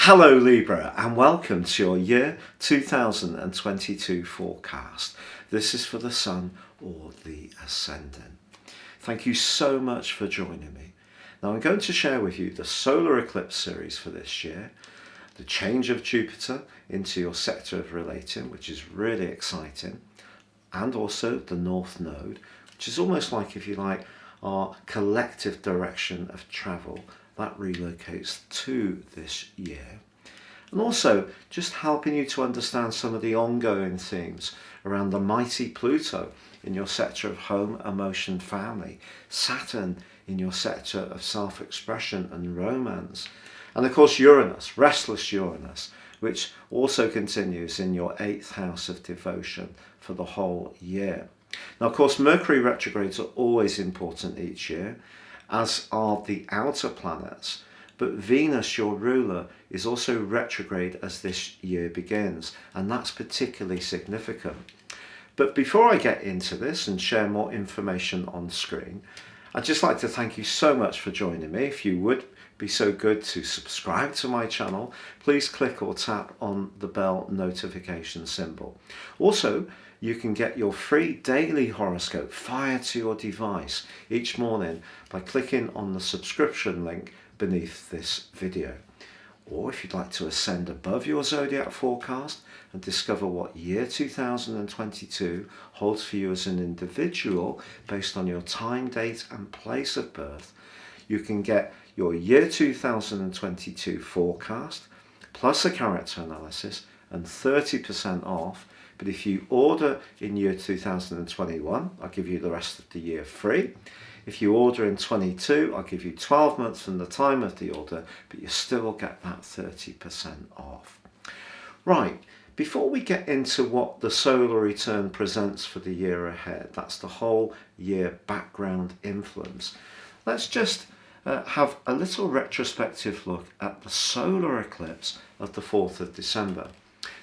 Hello Libra, and welcome to your year 2022 forecast. This is for the Sun or the Ascendant. Thank you so much for joining me. Now I'm going to share with you the solar eclipse series for this year, the change of Jupiter into your sector of relating, which is really exciting, and also the North Node, which is almost like, if you like, our collective direction of travel that relocates to this year. And also just helping you to understand some of the ongoing themes around the mighty Pluto in your sector of home, emotion, family, Saturn in your sector of self-expression and romance, and of course Uranus, restless Uranus, which also continues in your 8th house of devotion for the whole year. Now of course Mercury retrogrades are always important each year, as are the outer planets, but Venus, your ruler, is also retrograde as this year begins, and that's particularly significant. But before I get into this and share more information on screen, I'd just like to thank you so much for joining me. If you would be so good to subscribe to my channel, please click or tap on the bell notification symbol. Also, you can get your free daily horoscope fired to your device each morning by clicking on the subscription link beneath this video. Or if you'd like to ascend above your zodiac forecast and discover what year 2022 holds for you as an individual based on your time, date and place of birth, you can get your year 2022 forecast plus a character analysis and 30% off. But if you order in year 2021, I'll give you the rest of the year free. If you order in 22, I'll give you 12 months from the time of the order, but you still get that 30% off. Right, before we get into what the solar return presents for the year ahead, that's the whole year background influence, let's just have a little retrospective look at the solar eclipse of the 4th of December.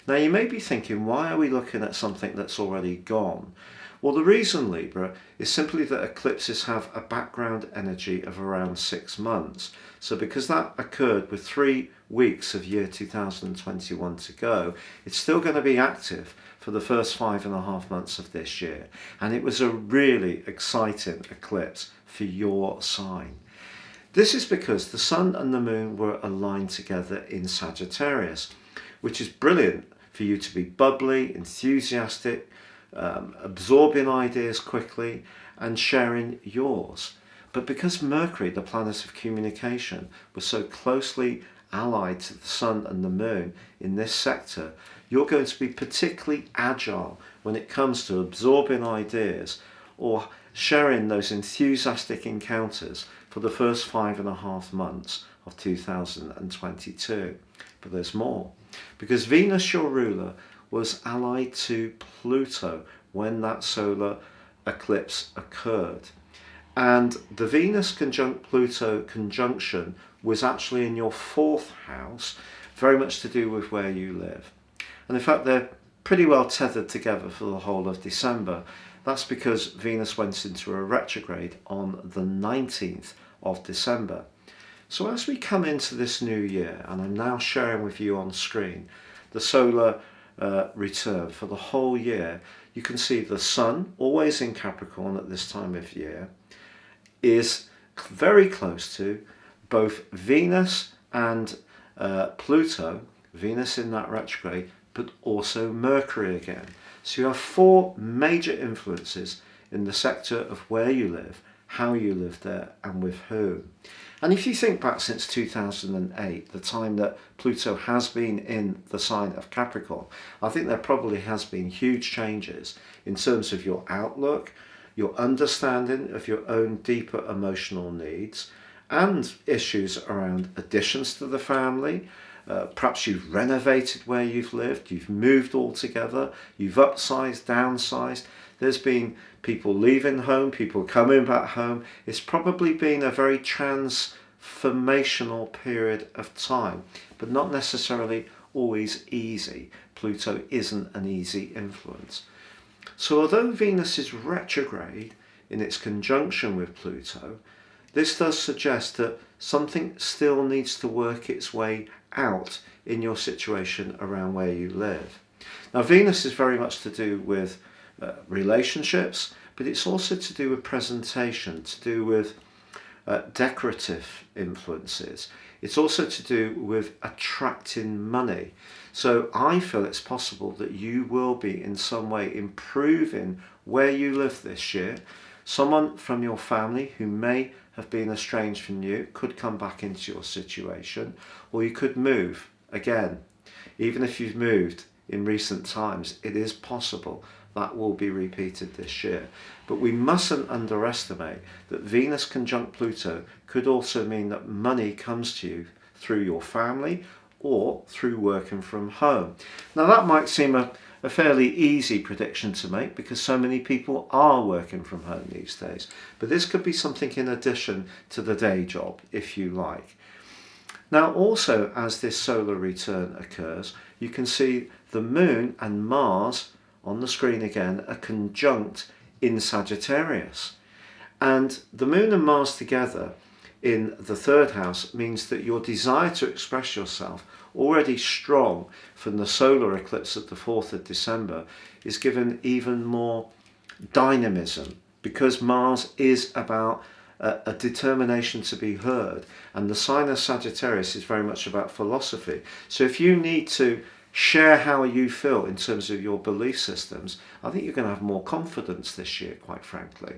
Now you may be thinking, why are we looking at something that's already gone? Well, the reason, Libra, is simply that eclipses have a background energy of around 6 months. So because that occurred with 3 weeks of year 2021 to go, it's still going to be active for the first 5.5 months of this year. And it was a really exciting eclipse for your sign. This is because the Sun and the Moon were aligned together in Sagittarius, which is brilliant for you to be bubbly, enthusiastic, absorbing ideas quickly and sharing yours. But because Mercury, the planet of communication, was so closely allied to the Sun and the Moon in this sector, you're going to be particularly agile when it comes to absorbing ideas or sharing those enthusiastic encounters for the first 5.5 months of 2022. But there's more, because Venus, your ruler, was allied to Pluto when that solar eclipse occurred. And the Venus conjunct Pluto conjunction was actually in your 4th house, very much to do with where you live. And in fact, they're pretty well tethered together for the whole of December. That's because Venus went into a retrograde on the 19th of December. So as we come into this new year, and I'm now sharing with you on screen the solar return for the whole year, you can see the Sun, always in Capricorn at this time of year, is very close to both Venus and Pluto, Venus in that retrograde, but also Mercury again. So you have 4 major influences in the sector of where you live, how you live there, and with whom. And if you think back since 2008, the time that Pluto has been in the sign of Capricorn, I think there probably has been huge changes in terms of your outlook, your understanding of your own deeper emotional needs, and issues around additions to the family. Perhaps you've renovated where you've lived, you've moved altogether, you've upsized, downsized. There's been people leaving home, people coming back home. It's probably been a very transformational period of time, but not necessarily always easy. Pluto isn't an easy influence. So although Venus is retrograde in its conjunction with Pluto, this does suggest that something still needs to work its way out in your situation around where you live. Now, Venus is very much to do with relationships, but it's also to do with presentation, to do with decorative influences. It's also to do with attracting money. So I feel it's possible that you will be in some way improving where you live this year. Someone from your family who may have been estranged from you could come back into your situation, or you could move again. Even if you've moved in recent times, it is possible that will be repeated this year. But we mustn't underestimate that Venus conjunct Pluto could also mean that money comes to you through your family or through working from home. Now, that might seem a fairly easy prediction to make because so many people are working from home these days. But this could be something in addition to the day job, if you like. Now, also, as this solar return occurs, you can see the Moon and Mars on the screen again are conjunct in Sagittarius. And the Moon and Mars together in the third house means that your desire to express yourself, already strong from the solar eclipse at the 4th of December, is given even more dynamism because Mars is about a determination to be heard, and the sign of Sagittarius is very much about philosophy. So if you need to share how you feel in terms of your belief systems, I think you're going to have more confidence this year, quite frankly.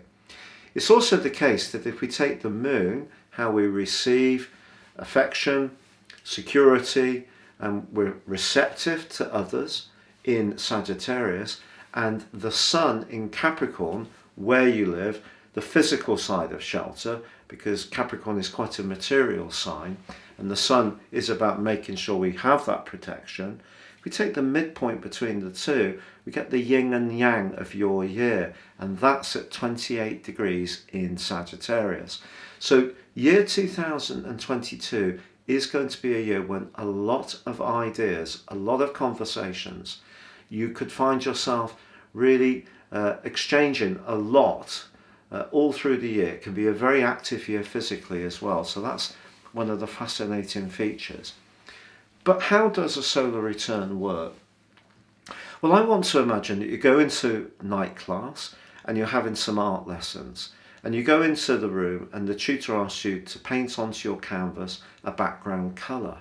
It's also the case that if we take the Moon, how we receive affection, security, and we're receptive to others in Sagittarius, and the Sun in Capricorn, where you live, the physical side of shelter, because Capricorn is quite a material sign, and the Sun is about making sure we have that protection. If we take the midpoint between the two, we get the yin and yang of your year, and that's at 28 degrees in Sagittarius. So year 2022 is going to be a year when a lot of ideas, a lot of conversations, you could find yourself really exchanging a lot all through the year. It can be a very active year physically as well, so that's one of the fascinating features. But how does a solar return work? Well, I want to imagine that you go into night class and you're having some art lessons, and you go into the room and the tutor asks you to paint onto your canvas a background colour,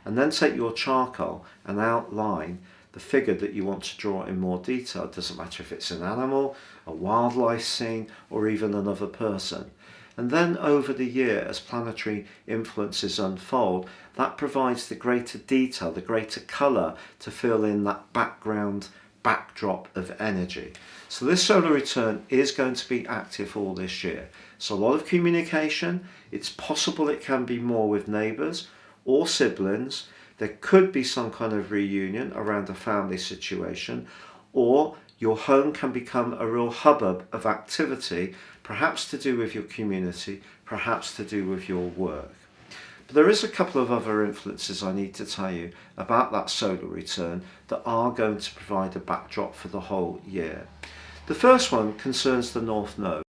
and then take your charcoal and outline the figure that you want to draw in more detail. It doesn't matter if it's an animal, a wildlife scene, or even another person. And then over the year, as planetary influences unfold, that provides the greater detail, the greater colour to fill in that backdrop of energy. So this solar return is going to be active all this year. So a lot of communication. It's possible it can be more with neighbours or siblings. There could be some kind of reunion around a family situation, or your home can become a real hubbub of activity, perhaps to do with your community, perhaps to do with your work. But there is a couple of other influences I need to tell you about that solar return that are going to provide a backdrop for the whole year. The first one concerns the North Node.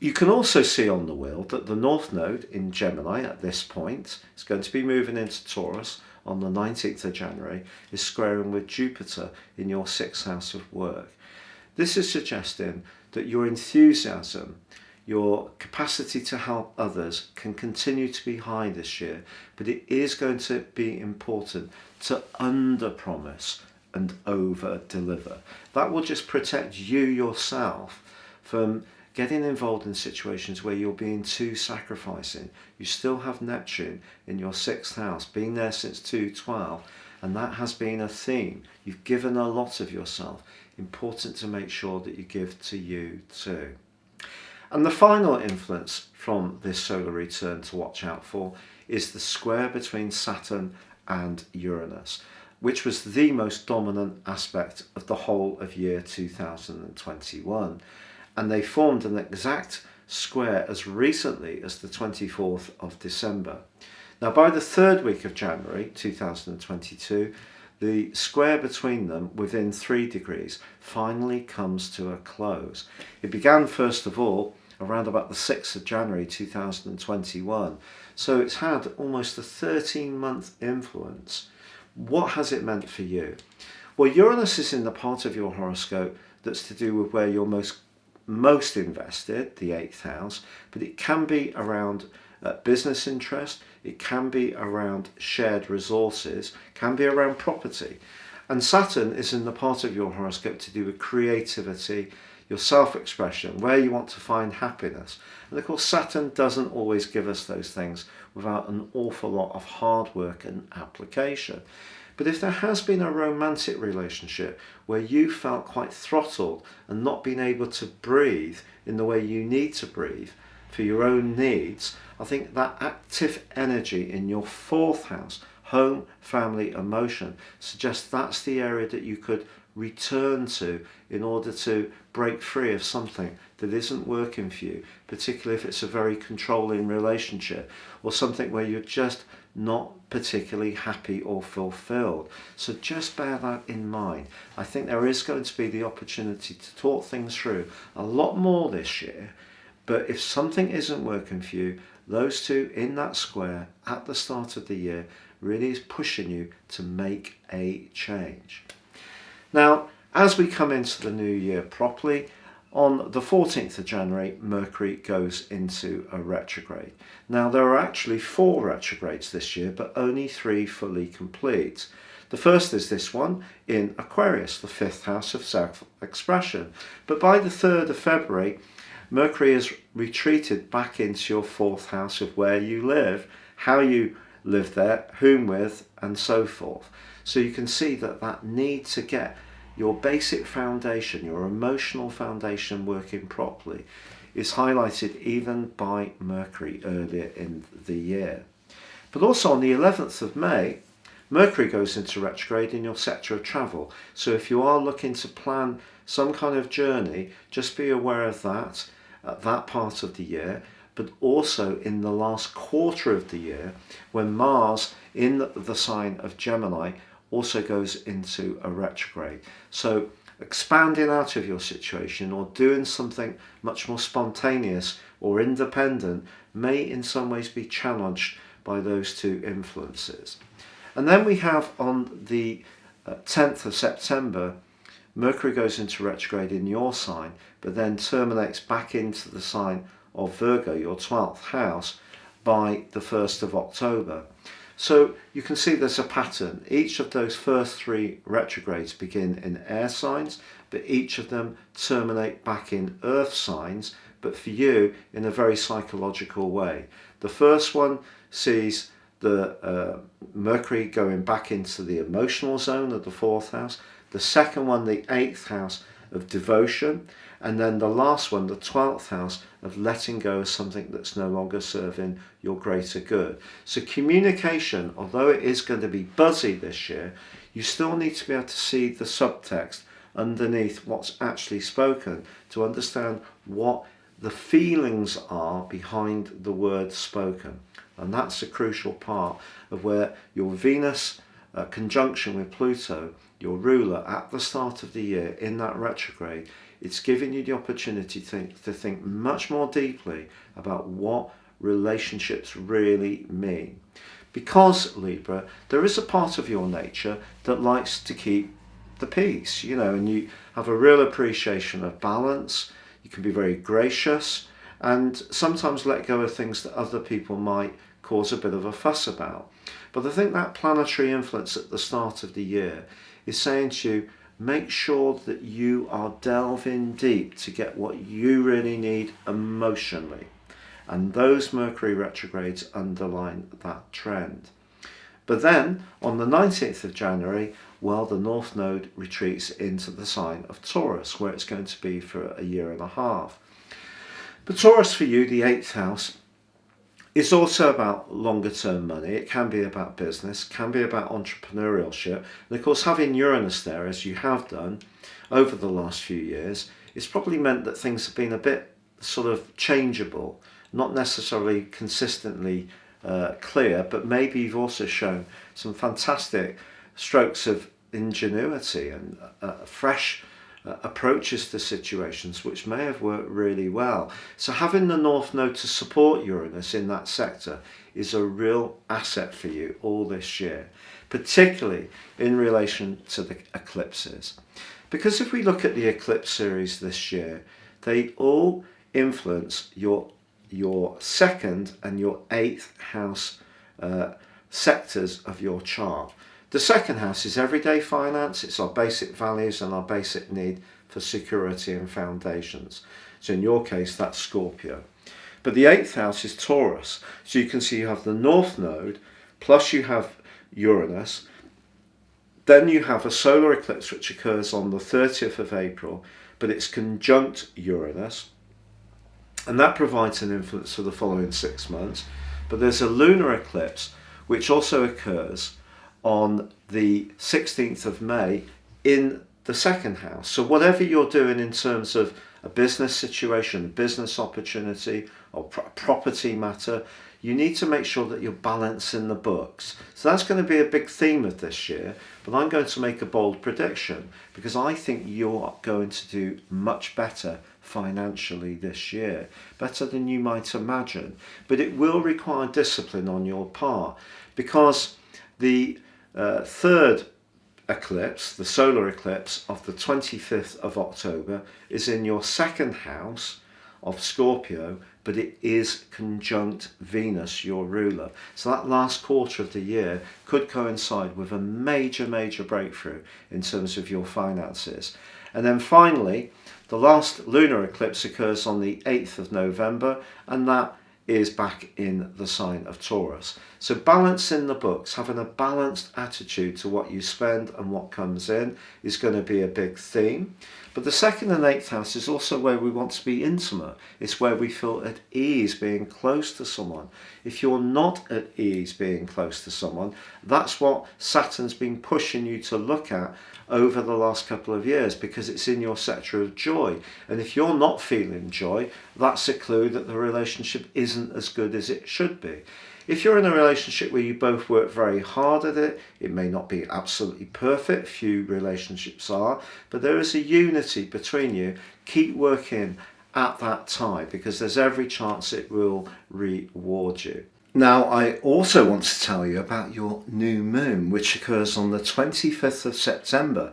You can also see on the wheel that the North Node in Gemini at this point is going to be moving into Taurus on the 19th of January, is squaring with Jupiter in your 6th house of work. This is suggesting that your enthusiasm, your capacity to help others can continue to be high this year, but it is going to be important to under-promise and over-deliver. That will just protect you yourself from getting involved in situations where you're being too sacrificing. You still have Neptune in your 6th house, been there since 2012, and that has been a theme. You've given a lot of yourself. Important to make sure that you give to you too. And the final influence from this solar return to watch out for is the square between Saturn and Uranus, which was the most dominant aspect of the whole of year 2021. And they formed an exact square as recently as the 24th of December. Now, by the third week of January 2022, the square between them within 3 degrees finally comes to a close. It began, first of all, around about the 6th of January 2021. So it's had almost a 13-month influence. What has it meant for you? Well, Uranus is in the part of your horoscope that's to do with where you're most invested, the 8th house, but it can be around business interest, it can be around shared resources, can be around property. And Saturn is in the part of your horoscope to do with creativity, your self-expression, where you want to find happiness. And of course, Saturn doesn't always give us those things without an awful lot of hard work and application. But if there has been a romantic relationship where you felt quite throttled and not been able to breathe in the way you need to breathe for your own needs, I think that active energy in your 4th house, home, family, emotion, suggests that's the area that you could return to in order to break free of something that isn't working for you, particularly if it's a very controlling relationship or something where you're just not particularly happy or fulfilled. So just bear that in mind. I think there is going to be the opportunity to talk things through a lot more this year, but if something isn't working for you, those two in that square at the start of the year really is pushing you to make a change. Now, as we come into the new year properly, on the 14th of January, Mercury goes into a retrograde. Now, there are actually 4 retrogrades this year, but only 3 fully complete. The first is this one in Aquarius, the 5th house of self-expression. But by the 3rd of February, Mercury has retreated back into your 4th house of where you live, how you live there, whom with, and so forth. So you can see that need to get your basic foundation, your emotional foundation working properly is highlighted even by Mercury earlier in the year. But also on the 11th of May, Mercury goes into retrograde in your sector of travel. So if you are looking to plan some kind of journey, just be aware of that at that part of the year, but also in the last quarter of the year when Mars in the sign of Gemini also goes into a retrograde. So expanding out of your situation or doing something much more spontaneous or independent may in some ways be challenged by those 2 influences. And then we have on the 10th of September, Mercury goes into retrograde in your sign, but then terminates back into the sign of Virgo, your 12th house, by the 1st of October. So you can see there's a pattern. Each of those first 3 retrogrades begin in air signs, but each of them terminate back in earth signs, but for you in a very psychological way. The first one sees the Mercury going back into the emotional zone of the 4th house. The second one, the 8th house of devotion. And then the last one, the 12th house of letting go of something that's no longer serving your greater good. So communication, although it is going to be buzzy this year, you still need to be able to see the subtext underneath what's actually spoken to understand what the feelings are behind the words spoken. And that's a crucial part of where your Venus conjunction with Pluto, your ruler, at the start of the year in that retrograde, it's giving you the opportunity to think much more deeply about what relationships really mean. Because, Libra, there is a part of your nature that likes to keep the peace, and you have a real appreciation of balance. You can be very gracious and sometimes let go of things that other people might cause a bit of a fuss about. But I think that planetary influence at the start of the year is saying to you, make sure that you are delving deep to get what you really need emotionally. And those Mercury retrogrades underline that trend. But then on the 19th of January, the North Node retreats into the sign of Taurus, where it's going to be for a year and a half. But Taurus for you, the 8th house, is also about longer term money. It can be about business, can be about entrepreneurship. And of course, having Uranus there, as you have done over the last few years, it's probably meant that things have been a bit sort of changeable, not necessarily consistently clear, but maybe you've also shown some fantastic strokes of ingenuity and fresh approaches to situations which may have worked really well. So having the North Node to support Uranus in that sector is a real asset for you all this year, particularly in relation to the eclipses. Because if we look at the eclipse series this year, they all influence your second and your eighth house sectors of your chart. The second house is everyday finance. It's our basic values and our basic need for security and foundations. So in your case, that's Scorpio. But the eighth house is Taurus. So you can see you have the North Node, plus you have Uranus. Then you have a solar eclipse which occurs on the 30th of April, but it's conjunct Uranus. And that provides an influence for the following 6 months. But there's a lunar eclipse which also occurs on the 16th of May in the second house. So whatever you're doing in terms of a business situation, business opportunity, or property matter, you need to make sure that you're balancing the books. So that's going to be a big theme of this year, but I'm going to make a bold prediction because I think you're going to do much better financially this year, better than you might imagine. But it will require discipline on your part, because the third eclipse, the solar eclipse of the 25th of October, is in your second house of Scorpio, but it is conjunct Venus, your ruler. So that last quarter of the year could coincide with a major breakthrough in terms of your finances. And then finally, the last lunar eclipse occurs on the 8th of November, and that is back in the sign of Taurus. So balancing the books, having a balanced attitude to what you spend and what comes in, is going to be a big theme. But the second and eighth house is also where we want to be intimate. It's where we feel at ease being close to someone. If you're not at ease being close to someone, that's what Saturn's been pushing you to look at over the last couple of years, because it's in your sector of joy. And if you're not feeling joy, that's a clue that the relationship isn't as good as it should be. If you're in a relationship where you both work very hard at it, it may not be absolutely perfect, few relationships are, but there is a unity between you. Keep working at that tie, because there's every chance it will reward you. Now, I also want to tell you about your new moon, which occurs on the 25th of September.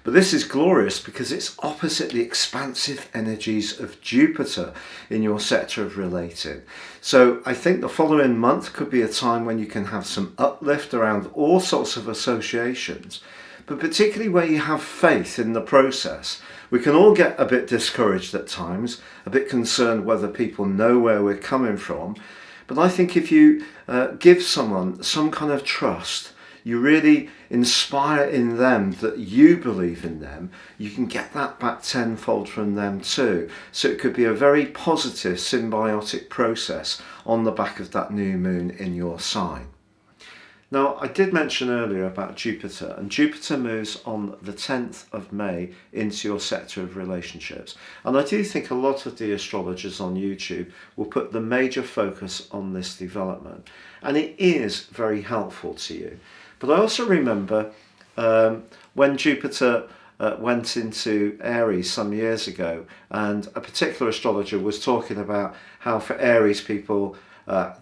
But this is glorious because it's opposite the expansive energies of Jupiter in your sector of relating. So I think the following month could be a time when you can have some uplift around all sorts of associations, but particularly where you have faith in the process. We can all get a bit discouraged at times, a bit concerned whether people know where we're coming from. But I think if you give someone some kind of trust, you really inspire in them that you believe in them, you can get that back tenfold from them too. So it could be a very positive symbiotic process on the back of that new moon in your sign. Now, I did mention earlier about Jupiter, and Jupiter moves on the 10th of May into your sector of relationships. And I do think a lot of the astrologers on YouTube will put the major focus on this development. And it is very helpful to you. But I also remember when Jupiter went into Aries some years ago, and a particular astrologer was talking about how for Aries people,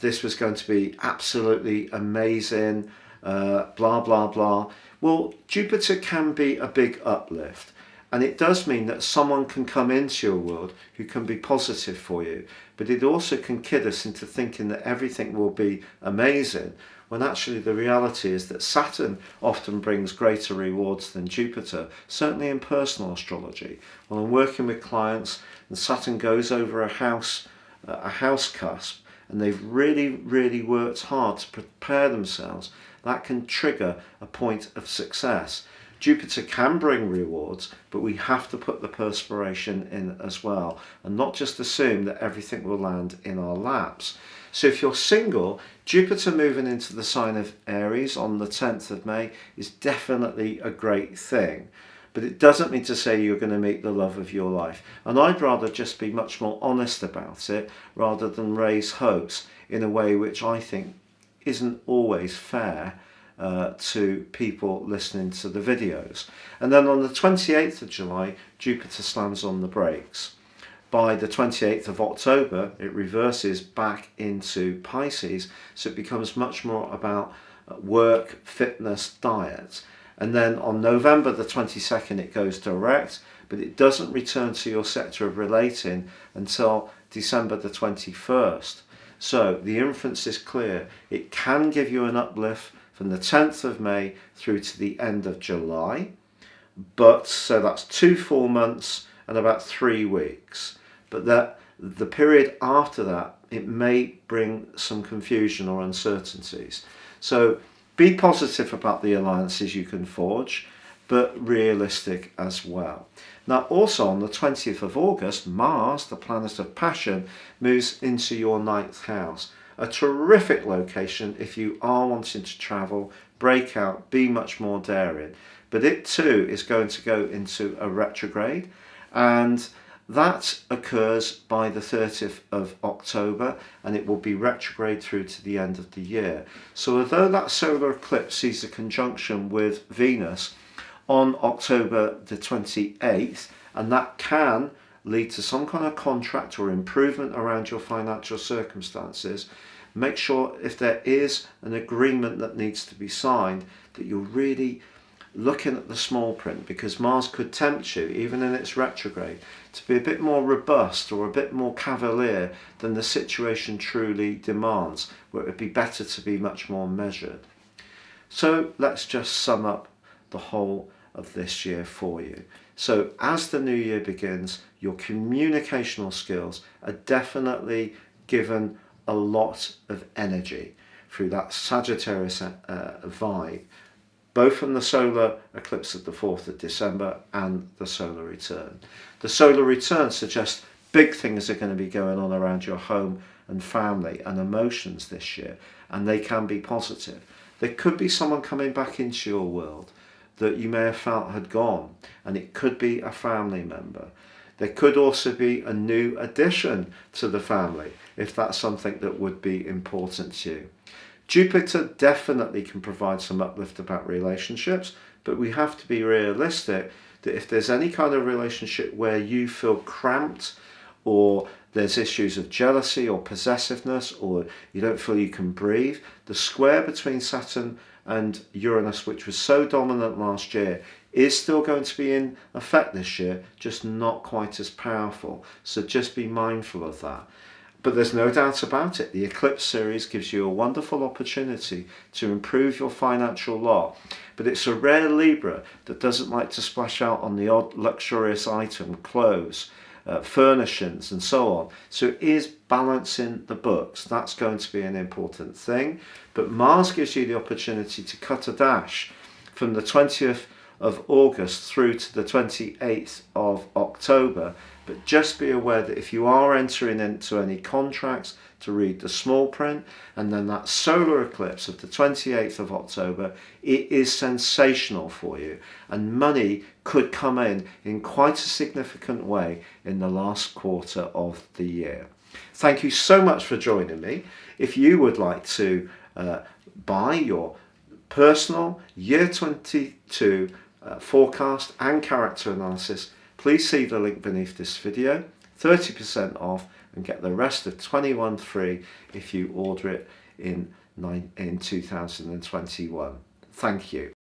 this was going to be absolutely amazing, blah, blah, blah. Well, Jupiter can be a big uplift. And it does mean that someone can come into your world who can be positive for you. But it also can kid us into thinking that everything will be amazing, when actually the reality is that Saturn often brings greater rewards than Jupiter, certainly in personal astrology. When I'm working with clients and Saturn goes over a house cusp, and they've really worked hard to prepare themselves, that can trigger a point of success. Jupiter can bring rewards, but we have to put the perspiration in as well, and not just assume that everything will land in our laps. So if you're single, Jupiter moving into the sign of Aries on the 10th of May is definitely a great thing. But it doesn't mean to say you're going to meet the love of your life. And I'd rather just be much more honest about it rather than raise hopes in a way which I think isn't always fair to people listening to the videos. And then on the 28th of July, Jupiter slams on the brakes. By the 28th of October, it reverses back into Pisces, so it becomes much more about work, fitness, diet. And then on November the 22nd, it goes direct, but it doesn't return to your sector of relating until December the 21st. So the inference is clear. It can give you an uplift from the 10th of May through to the end of July. But so that's 2 full months and about 3 weeks. But that the period after that, it may bring some confusion or uncertainties. So be positive about the alliances you can forge, but realistic as well. Now also on the 20th of August, Mars, the planet of passion, moves into your 9th house. A terrific location if you are wanting to travel, break out, be much more daring. But it too is going to go into a retrograde, and that occurs by the 30th of October, and it will be retrograde through to the end of the year. So although that solar eclipse sees a conjunction with Venus on October the 28th, and that can lead to some kind of contract or improvement around your financial circumstances, make sure if there is an agreement that needs to be signed that you're really looking at the small print, because Mars could tempt you, even in its retrograde, to be a bit more robust or a bit more cavalier than the situation truly demands, where it would be better to be much more measured. So let's just sum up the whole of this year for you. So as the new year begins, your communicational skills are definitely given a lot of energy through that Sagittarius vibe, both from the solar eclipse of the 4th of December and the solar return. The solar return suggests big things are going to be going on around your home and family and emotions this year, and they can be positive. There could be someone coming back into your world that you may have felt had gone, and it could be a family member. There could also be a new addition to the family, if that's something that would be important to you. Jupiter definitely can provide some uplift about relationships, but we have to be realistic that if there's any kind of relationship where you feel cramped, or there's issues of jealousy or possessiveness, or you don't feel you can breathe, the square between Saturn and Uranus, which was so dominant last year, is still going to be in effect this year, just not quite as powerful. So just be mindful of that. But there's no doubt about it, the Eclipse series gives you a wonderful opportunity to improve your financial lot. But it's a rare Libra that doesn't like to splash out on the odd luxurious item, clothes, furnishings and so on. So it is balancing the books. That's going to be an important thing. But Mars gives you the opportunity to cut a dash from the 20th of August through to the 28th of October. But just be aware that if you are entering into any contracts, to read the small print, and then that solar eclipse of the 28th of October, it is sensational for you, and money could come in quite a significant way in the last quarter of the year. Thank you so much for joining me. If you would like to buy your personal year 22 forecast and character analysis, please see the link beneath this video. 30% off, and get the rest of 21 free if you order it in 2021. Thank you.